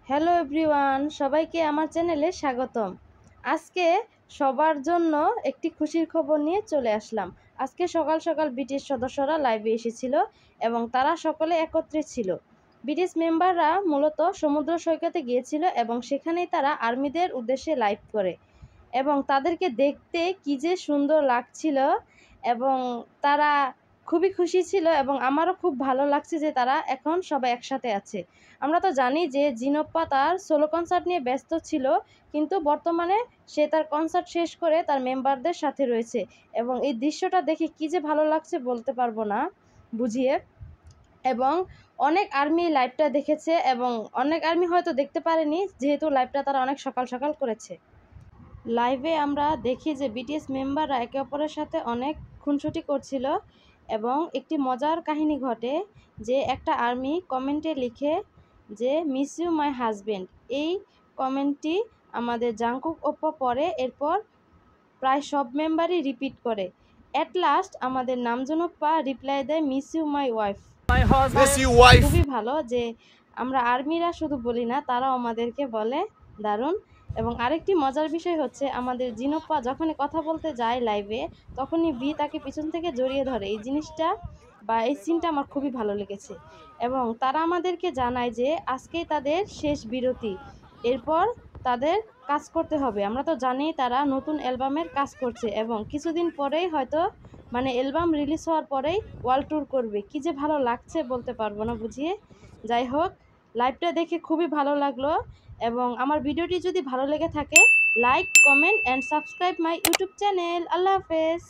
Hello everyone, সবাইকে আমার চ্যানেলে স্বাগতম। আজকে সবার জন্য একটি খুশির খবর নিয়ে চলে আসলাম। আজকে সকাল সকাল বিটিএস সদস্যরা লাইভে এসেছিল এবং তারা সকলে একত্রে ছিল। বিটিএস মেম্বাররা মূলত সমুদ্র সৈকতে গিয়েছিল এবং সেখানেই তারা আর্মিদের উদ্দেশ্যে লাইভ করে এবং তাদেরকে দেখতে কী যে সুন্দর লাগছিল এবং তারা খুবই খুশি ছিল এবং আমারও খুব ভালো লাগছে যে তারা এখন সবাই একসাথে আছে। আমরা তো জানি যে জিনপ্পা তার সোলো কনসার্ট নিয়ে ব্যস্ত ছিল, কিন্তু বর্তমানে সে তার কনসার্ট শেষ করে তার মেম্বারদের সাথে রয়েছে এবং এই দৃশ্যটা দেখে কী যে ভালো লাগছে বলতে পারবো না বুঝিয়ে। এবং অনেক আর্মি লাইভটা দেখেছে এবং অনেক আর্মি হয়তো দেখতে পারেনি, যেহেতু লাইভটা তারা অনেক সকাল সকাল করেছে। লাইভে আমরা দেখি যে বিটিএস মেম্বাররা একে অপরের সাথে অনেক খুনসুটি করছিল এবং একটি মজার কাহিনী ঘটে যে একটা আর্মি কমেন্টে লিখে যে মিস ইউ মাই হাজব্যান্ড। এই কমেন্টটি আমাদের জাংকুক ওপ্পো পড়ে, এরপর প্রায় সব মেম্বারই রিপিট করে। অ্যাট লাস্ট আমাদের নামজনপ্পা রিপ্লাই দেয় মিস ইউ মাই ওয়াইফ। খুবই ভালো যে আমরা আর্মিরা শুধু বলি না, তারাও আমাদেরকে বলে। দারুণ। এবং আরেকটি মজার বিষয় হচ্ছে, আমাদের জিনপ্পা যখনই কথা বলতে যায় লাইভে, তখনই ভি তাকে পিছন থেকে জড়িয়ে ধরে। এই জিনিসটা বা এই সিনটা আমার খুবই ভালো লেগেছে এবং তারা আমাদেরকে জানায় যে আজকেই তাদের শেষ বিরতি, এরপর তাদের কাজ করতে হবে। আমরা তো জানি তারা নতুন অ্যালবামের কাজ করছে এবং কিছুদিন পরেই হয়তো অ্যালবাম রিলিজ হওয়ার পরেই ওয়ার্ল্ড ট্যুর করবে। কী যে ভালো লাগছে বলতে পারবো না বুঝিয়ে। যাই হোক, লাইভটা দেখে খুবই ভালো লাগলো এবং আমার ভিডিওটি যদি ভালো লেগে থাকে, like, comment and subscribe my YouTube channel. আল্লাহ হাফেজ।